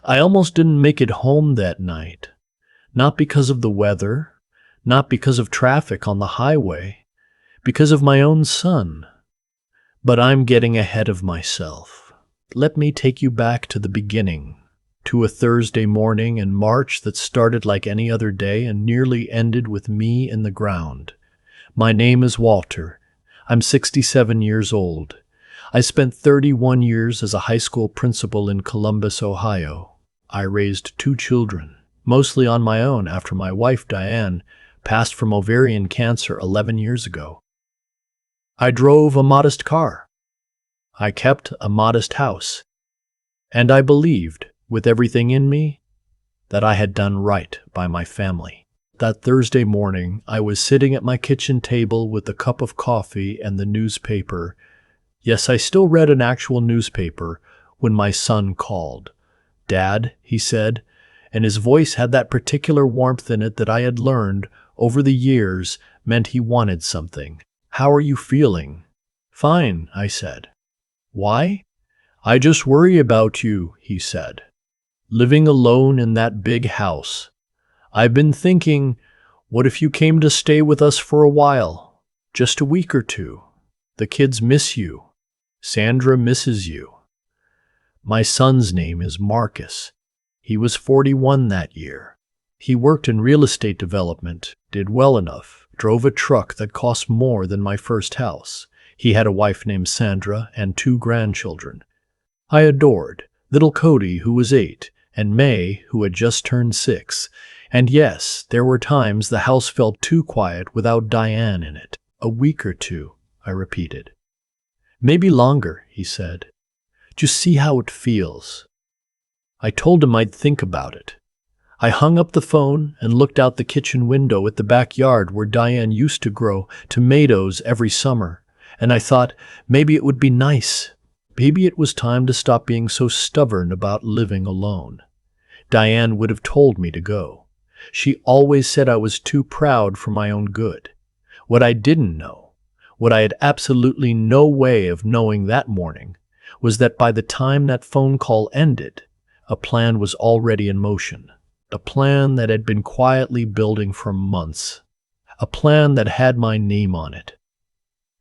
I almost didn't make it home that night. Not because of the weather, not because of traffic on the highway, because of my own son. But I'm getting ahead of myself. Let me take you back to the beginning, to a Thursday morning in March that started like any other day and nearly ended with me in the ground. My name is Walter. I'm 67 years old. I spent 31 years as a high school principal in Columbus, Ohio. I raised 2 children, mostly on my own after my wife, Diane, passed from ovarian cancer 11 years ago. I drove a modest car. I kept a modest house. And I believed, with everything in me, that I had done right by my family. That Thursday morning, I was sitting at my kitchen table with a cup of coffee and the newspaper. Yes, I still read an actual newspaper when my son called. "Dad," he said, and his voice had that particular warmth in it that I had learned over the years meant he wanted something. "How are you feeling?" "Fine," I said. "Why?" "I just worry about you," he said. "Living alone in that big house. I've been thinking, what if you came to stay with us for a while? Just a week or 2. The kids miss you. Sandra misses you." My son's name is Marcus. He was 41 that year. He worked in real estate development, did well enough, drove a truck that cost more than my first house. He had a wife named Sandra and 2 grandchildren. I adored little Cody, who was 8, and May, who had just turned 6. And yes, there were times the house felt too quiet without Diane in it. "A week or 2, I repeated. "Maybe longer," he said. "Just see how it feels." I told him I'd think about it. I hung up the phone and looked out the kitchen window at the backyard where Diane used to grow tomatoes every summer, and I thought maybe it would be nice. Maybe it was time to stop being so stubborn about living alone. Diane would have told me to go. She always said I was too proud for my own good. What I didn't know, what I had absolutely no way of knowing that morning, was that by the time that phone call ended, a plan was already in motion. A plan that had been quietly building for months. A plan that had my name on it.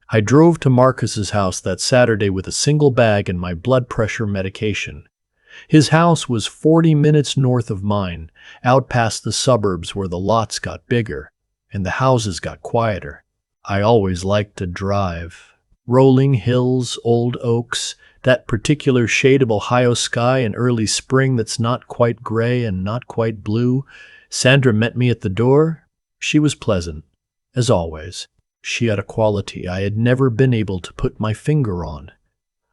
I drove to Marcus's house that Saturday with a single bag and my blood pressure medication. His house was 40 minutes north of mine, out past the suburbs where the lots got bigger and the houses got quieter. I always liked to drive. Rolling hills, old oaks, that particular shade of Ohio sky in early spring that's not quite gray and not quite blue. Sandra met me at the door. She was pleasant, as always. She had a quality I had never been able to put my finger on.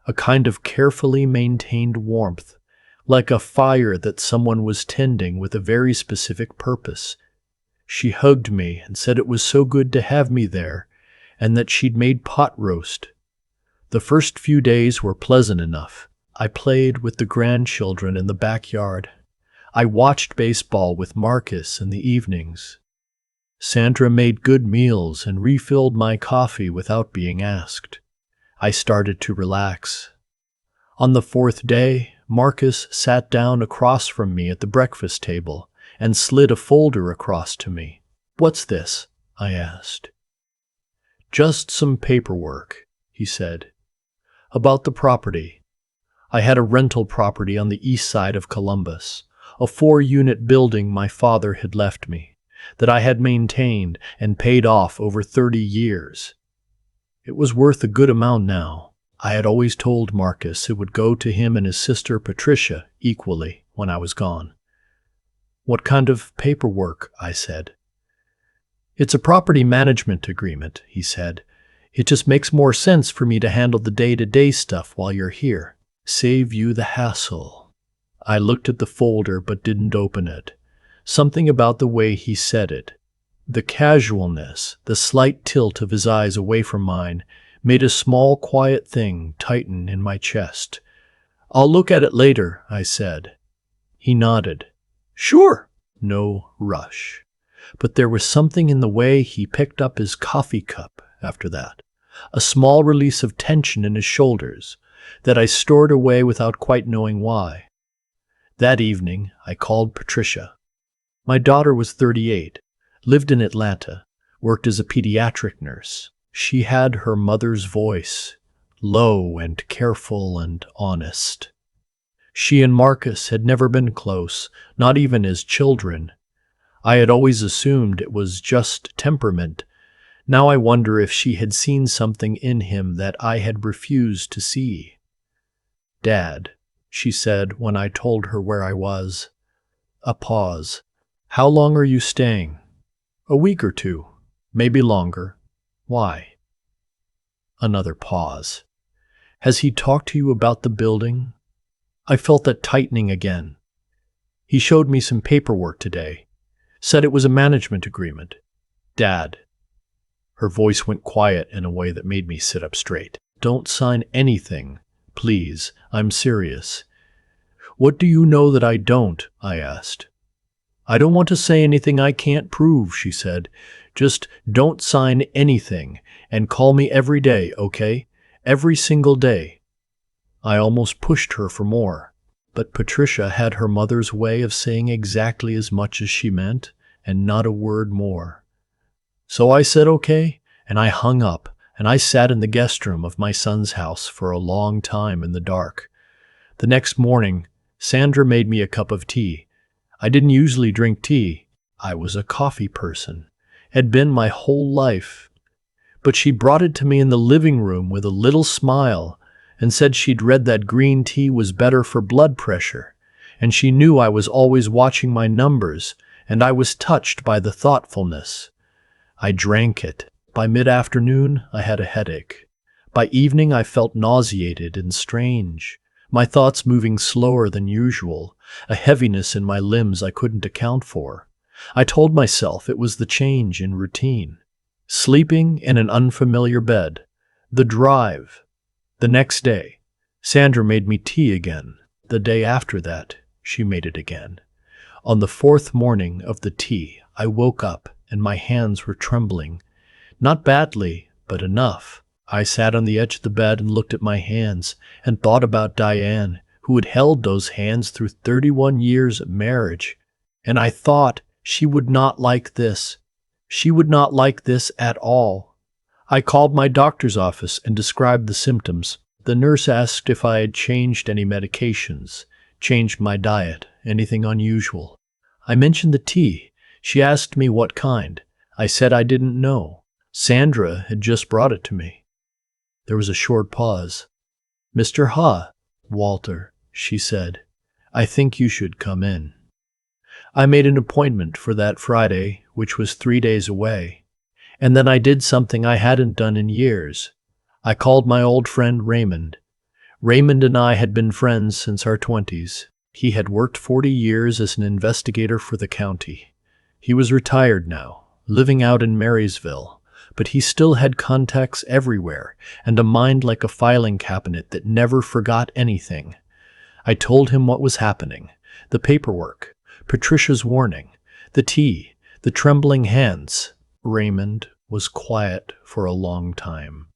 A kind of carefully maintained warmth, like a fire that someone was tending with a very specific purpose. She hugged me and said it was so good to have me there, and that she'd made pot roast. The first few days were pleasant enough. I played with the grandchildren in the backyard. I watched baseball with Marcus in the evenings. Sandra made good meals and refilled my coffee without being asked. I started to relax. On the 4th day, Marcus sat down across from me at the breakfast table and slid a folder across to me. "What's this?" I asked. "Just some paperwork," he said. "About the property. I had a rental property on the east side of Columbus, a 4-unit building my father had left me, that I had maintained and paid off over 30 years. It was worth a good amount now. I had always told Marcus it would go to him and his sister Patricia equally when I was gone. "What kind of paperwork?" I said. "It's a property management agreement," he said. "It just makes more sense for me to handle the day-to-day stuff while you're here. Save you the hassle." I looked at the folder but didn't open it. Something about the way he said it, the casualness, the slight tilt of his eyes away from mine, made a small, quiet thing tighten in my chest. "I'll look at it later," I said. He nodded. "Sure." No rush. But there was something in the way he picked up his coffee cup after that, a small release of tension in his shoulders that I stored away without quite knowing why. That evening, I called Patricia. My daughter was 38, lived in Atlanta, worked as a pediatric nurse. She had her mother's voice, low and careful and honest. She and Marcus had never been close, not even as children. I had always assumed it was just temperament. Now I wonder if she had seen something in him that I had refused to see. "Dad," she said when I told her where I was. A pause. "How long are you staying?" "A week or two, maybe longer." "Why?" Another pause. "Has he talked to you about the building?" I felt that tightening again. "He showed me some paperwork today. Said it was a management agreement." "Dad." Her voice went quiet in a way that made me sit up straight. "Don't sign anything, please. I'm serious." "What do you know that I don't?" I asked. "I don't want to say anything I can't prove," she said. "Just don't sign anything, and call me every day, okay? Every single day." I almost pushed her for more, but Patricia had her mother's way of saying exactly as much as she meant, and not a word more. So I said okay, and I hung up, and I sat in the guest room of my son's house for a long time in the dark. The next morning, Sandra made me a cup of tea. I didn't usually drink tea. I was a coffee person, had been my whole life. But she brought it to me in the living room with a little smile and said she'd read that green tea was better for blood pressure, and she knew I was always watching my numbers, and I was touched by the thoughtfulness. I drank it. By mid-afternoon, I had a headache. By evening, I felt nauseated and strange, my thoughts moving slower than usual, a heaviness in my limbs I couldn't account for. I told myself it was the change in routine. Sleeping in an unfamiliar bed, the drive. The next day, Sandra made me tea again. The day after that, she made it again. On the fourth morning of the tea, I woke up and my hands were trembling. Not badly, but enough. I sat on the edge of the bed and looked at my hands and thought about Diane, who had held those hands through 31 years of marriage. And I thought she would not like this. She would not like this at all. I called my doctor's office and described the symptoms. The nurse asked if I had changed any medications, changed my diet, anything unusual. I mentioned the tea. She asked me what kind. I said I didn't know. Sandra had just brought it to me. There was a short pause. "Mr. Walter," she said, "I think you should come in." I made an appointment for that Friday, which was 3 days away. And then I did something I hadn't done in years. I called my old friend Raymond. Raymond and I had been friends since our 20s. He had worked 40 years as an investigator for the county. He was retired now, living out in Marysville, but he still had contacts everywhere and a mind like a filing cabinet that never forgot anything. I told him what was happening, the paperwork, Patricia's warning, the tea, the trembling hands. Raymond was quiet for a long time.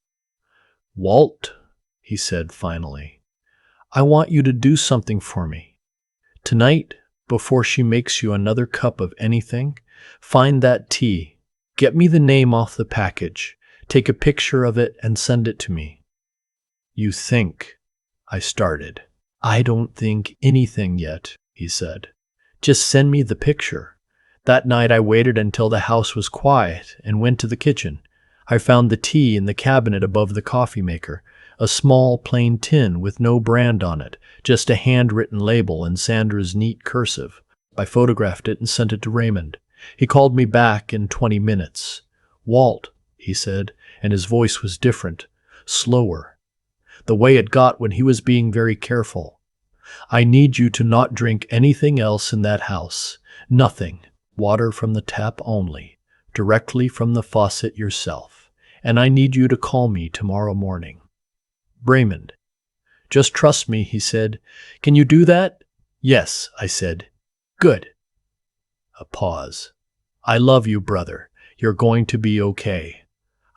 "Walt," he said finally, "I want you to do something for me. Tonight, before she makes you another cup of anything, find that tea. Get me the name off the package. Take a picture of it and send it to me." "You think," I started. "I don't think anything yet," he said. "Just send me the picture." That night I waited until the house was quiet and went to the kitchen. I found the tea in the cabinet above the coffee maker, a small plain tin with no brand on it, just a handwritten label in Sandra's neat cursive. I photographed it and sent it to Raymond. He called me back in 20 minutes. "Walt," he said, and his voice was different, slower, the way it got when he was being very careful. "I need you to not drink anything else in that house. Nothing. Water from the tap only, directly from the faucet yourself. And I need you to call me tomorrow morning." "Raymond." "Just trust me," he said. "Can you do that?" "Yes," I said. "Good." A pause. "I love you, brother. You're going to be okay."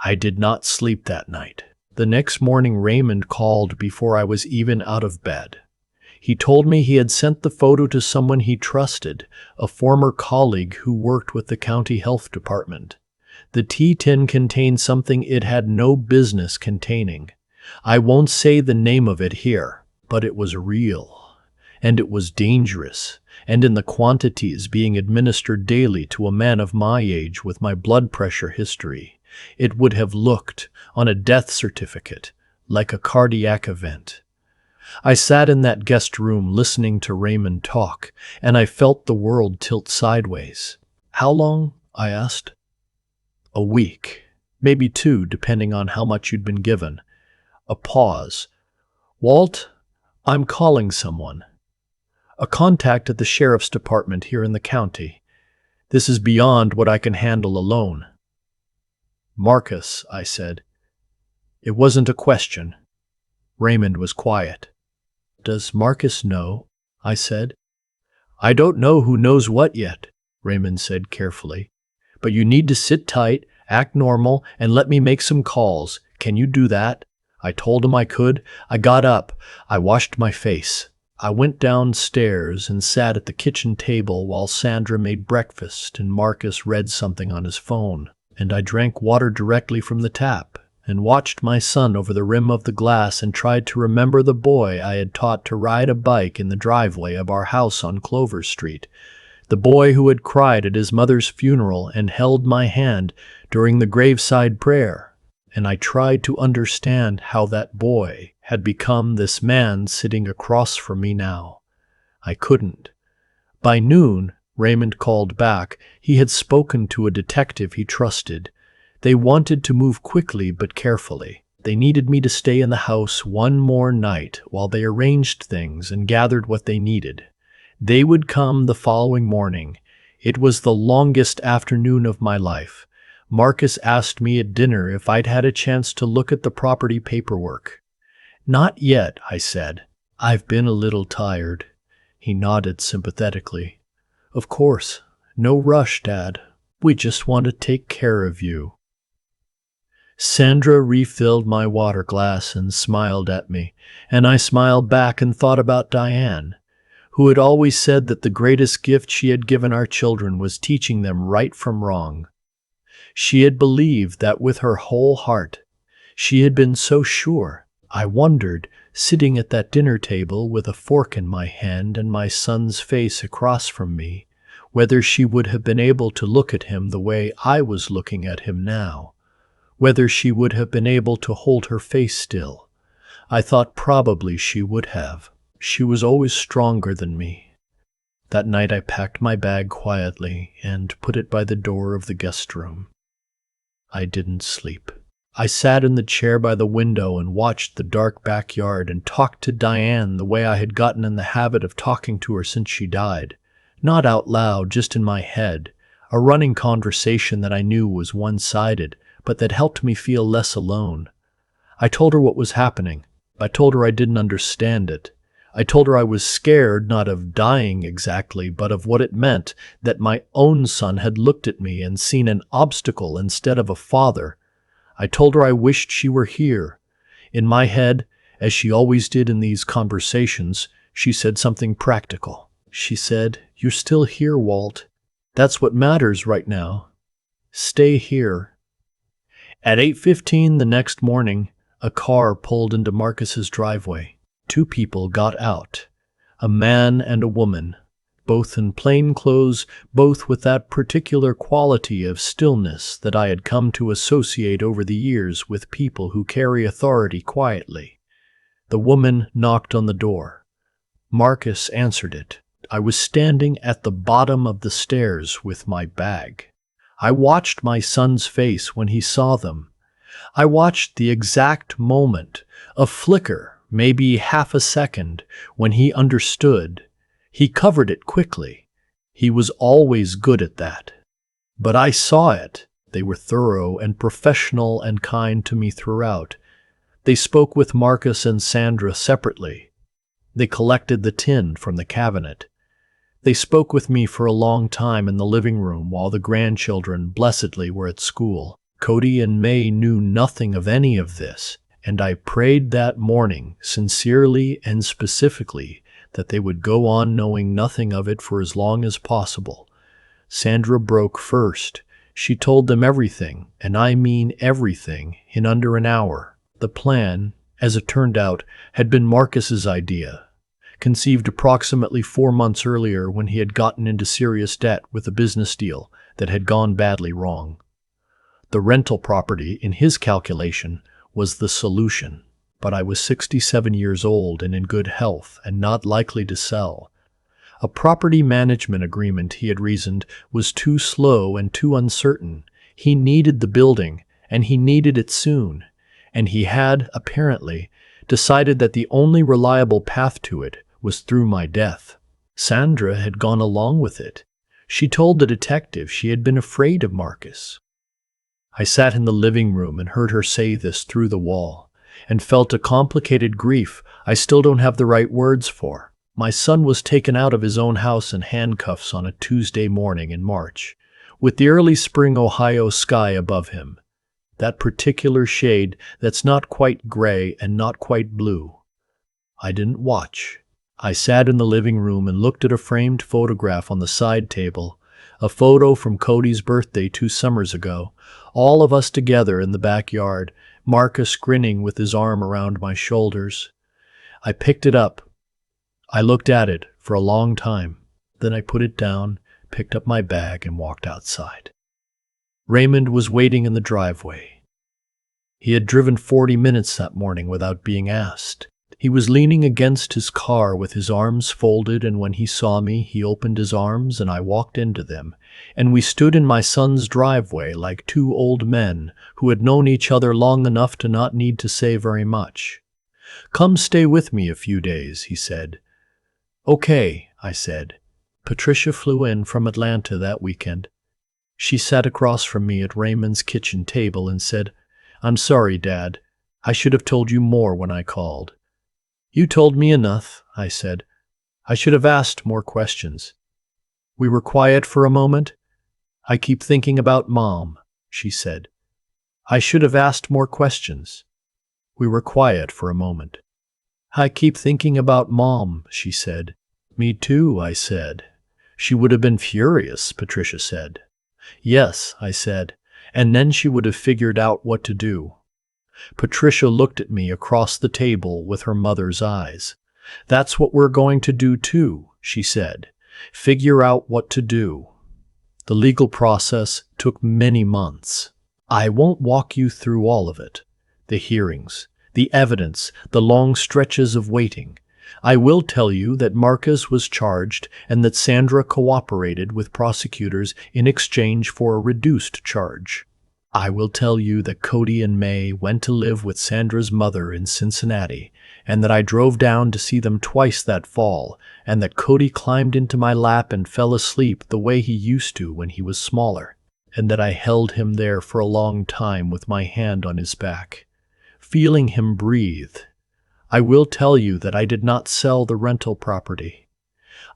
I did not sleep that night. The next morning Raymond called before I was even out of bed. He told me he had sent the photo to someone he trusted, a former colleague who worked with the county health department. The tea tin contained something it had no business containing. I won't say the name of it here, but it was real, and it was dangerous, and in the quantities being administered daily to a man of my age with my blood pressure history, it would have looked, on a death certificate, like a cardiac event. I sat in that guest room listening to Raymond talk, and I felt the world tilt sideways. "How long?" I asked. "A week, maybe 2, depending on how much you'd been given." A pause. "Walt, I'm calling someone. A contact at the sheriff's department here in the county. This is beyond what I can handle alone." "Marcus," I said. It wasn't a question. Raymond was quiet. "Does Marcus know?" I said. "I don't know who knows what yet," Raymond said carefully. "But you need to sit tight, act normal, and let me make some calls. Can you do that?" I told him I could. I got up. I washed my face. I went downstairs and sat at the kitchen table while Sandra made breakfast and Marcus read something on his phone. And I drank water directly from the tap and watched my son over the rim of the glass and tried to remember the boy I had taught to ride a bike in the driveway of our house on Clover Street. The boy who had cried at his mother's funeral and held my hand during the graveside prayer. And I tried to understand how that boy had become this man sitting across from me now. I couldn't. By noon, Raymond called back. He had spoken to a detective he trusted. They wanted to move quickly but carefully. They needed me to stay in the house one more night while they arranged things and gathered what they needed. They would come the following morning. It was the longest afternoon of my life. Marcus asked me at dinner if I'd had a chance to look at the property paperwork. "Not yet," I said. "I've been a little tired." He nodded sympathetically. "Of course. No rush, Dad. We just want to take care of you." Sandra refilled my water glass and smiled at me, and I smiled back and thought about Diane, who had always said that the greatest gift she had given our children was teaching them right from wrong. She had believed that with her whole heart. She had been so sure. I wondered, sitting at that dinner table with a fork in my hand and my son's face across from me, whether she would have been able to look at him the way I was looking at him now, whether she would have been able to hold her face still. I thought probably she would have. She was always stronger than me. That night I packed my bag quietly and put it by the door of the guest room. I didn't sleep. I sat in the chair by the window and watched the dark backyard and talked to Diane the way I had gotten in the habit of talking to her since she died. Not out loud, just in my head. A running conversation that I knew was one-sided, but that helped me feel less alone. I told her what was happening. I told her I didn't understand it. I told her I was scared, not of dying exactly, but of what it meant that my own son had looked at me and seen an obstacle instead of a father. I told her I wished she were here. In my head, as she always did in these conversations, she said something practical. She said, "You're still here, Walt. That's what matters right now. Stay here." At 8:15 the next morning, a car pulled into Marcus's driveway. 2 people got out, a man and a woman, both in plain clothes, both with that particular quality of stillness that I had come to associate over the years with people who carry authority quietly. The woman knocked on the door. Marcus answered it. I was standing at the bottom of the stairs with my bag. I watched my son's face when he saw them. I watched the exact moment, a flicker, maybe half a second, when he understood. He covered it quickly. He was always good at that. But I saw it. They were thorough and professional and kind to me throughout. They spoke with Marcus and Sandra separately. They collected the tin from the cabinet. They spoke with me for a long time in the living room while the grandchildren blessedly were at school. Cody and May knew nothing of any of this, and I prayed that morning, sincerely and specifically, that they would go on knowing nothing of it for as long as possible. Sandra broke first. She told them everything, and I mean everything, in under an hour. The plan, as it turned out, had been Marcus's idea, conceived approximately 4 months earlier when he had gotten into serious debt with a business deal that had gone badly wrong. The rental property, in his calculation, was the solution, but I was 67 years old and in good health and not likely to sell. A property management agreement, he had reasoned, was too slow and too uncertain. He needed the building, and he needed it soon, and he had, apparently, decided that the only reliable path to it was through my death. Sandra had gone along with it. She told the detective she had been afraid of Marcus. I sat in the living room and heard her say this through the wall, and felt a complicated grief I still don't have the right words for. My son was taken out of his own house in handcuffs on a Tuesday morning in March, with the early spring Ohio sky above him, that particular shade that's not quite gray and not quite blue. I didn't watch. I sat in the living room and looked at a framed photograph on the side table, a photo from Cody's birthday 2 summers ago, all of us together in the backyard, Marcus grinning with his arm around my shoulders. I picked it up. I looked at it for a long time. Then I put it down, picked up my bag, and walked outside. Raymond was waiting in the driveway. He had driven 40 minutes that morning without being asked. He was leaning against his car with his arms folded, and when he saw me, he opened his arms and I walked into them, and we stood in my son's driveway like 2 old men who had known each other long enough to not need to say very much. "Come stay with me a few days," he said. "Okay," I said. Patricia flew in from Atlanta that weekend. She sat across from me at Raymond's kitchen table and said, "I'm sorry, Dad. I should have told you more when I called." "You told me enough," I said. "I should have asked more questions." We were quiet for a moment. "I keep thinking about Mom," she said. "I should have asked more questions." We were quiet for a moment. "I keep thinking about Mom," she said. "Me too," I said. "She would have been furious," Patricia said. "Yes," I said, "and then she would have figured out what to do." Patricia looked at me across the table with her mother's eyes. "That's what we're going to do too," she said. "Figure out what to do." The legal process took many months. I won't walk you through all of it. The hearings, the evidence, the long stretches of waiting. I will tell you that Marcus was charged and that Sandra cooperated with prosecutors in exchange for a reduced charge. I will tell you that Cody and May went to live with Sandra's mother in Cincinnati, and that I drove down to see them twice that fall, and that Cody climbed into my lap and fell asleep the way he used to when he was smaller, and that I held him there for a long time with my hand on his back, feeling him breathe. I will tell you that I did not sell the rental property.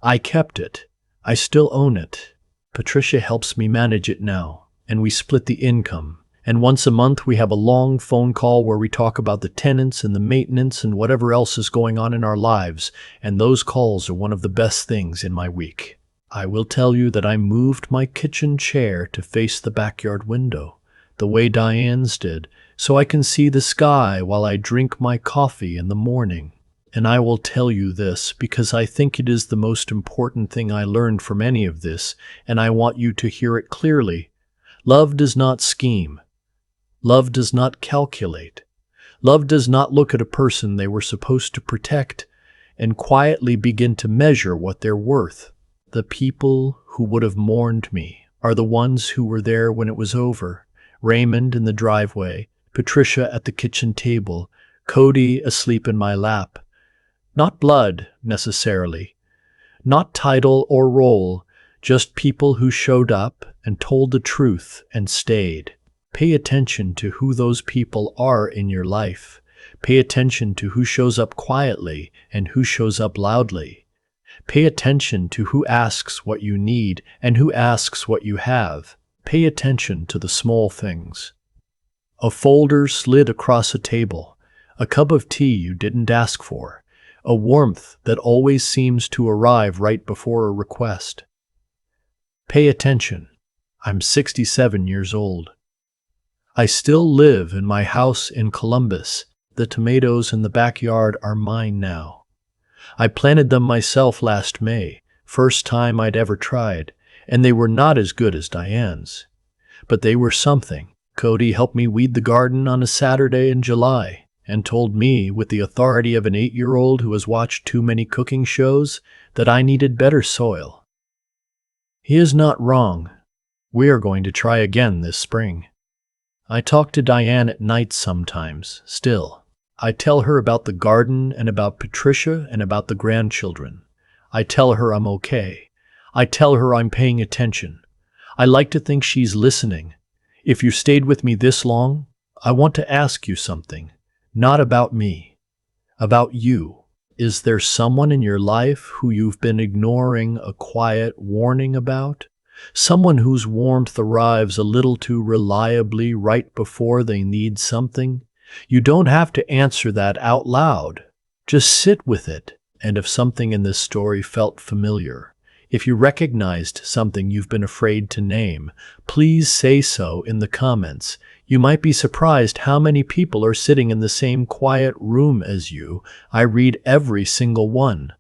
I kept it. I still own it. Patricia helps me manage it now, and we split the income. And once a month we have a long phone call where we talk about the tenants and the maintenance and whatever else is going on in our lives, and those calls are one of the best things in my week. I will tell you that I moved my kitchen chair to face the backyard window, the way Diane's did, so I can see the sky while I drink my coffee in the morning. And I will tell you this because I think it is the most important thing I learned from any of this, and I want you to hear it clearly. Love does not scheme. Love does not calculate. Love does not look at a person they were supposed to protect and quietly begin to measure what they're worth. The people who would have mourned me are the ones who were there when it was over. Raymond in the driveway, Patricia at the kitchen table, Cody asleep in my lap. Not blood, necessarily. Not title or role, just people who showed up and told the truth and stayed. Pay attention to who those people are in your life. Pay attention to who shows up quietly and who shows up loudly. Pay attention to who asks what you need and who asks what you have. Pay attention to the small things. A folder slid across a table, a cup of tea you didn't ask for, a warmth that always seems to arrive right before a request. Pay attention. I'm 67 years old. I still live in my house in Columbus. The tomatoes in the backyard are mine now. I planted them myself last May, first time I'd ever tried, and they were not as good as Diane's. But they were something. Cody helped me weed the garden on a Saturday in July and told me, with the authority of an 8-year-old who has watched too many cooking shows, that I needed better soil. He is not wrong. We are going to try again this spring. I talk to Diane at night sometimes, still. I tell her about the garden and about Patricia and about the grandchildren. I tell her I'm okay. I tell her I'm paying attention. I like to think she's listening. If you stayed with me this long, I want to ask you something. Not about me. About you. Is there someone in your life who you've been ignoring a quiet warning about? Someone whose warmth arrives a little too reliably right before they need something? You don't have to answer that out loud. Just sit with it. And if something in this story felt familiar, if you recognized something you've been afraid to name, please say so in the comments. You might be surprised how many people are sitting in the same quiet room as you. I read every single one.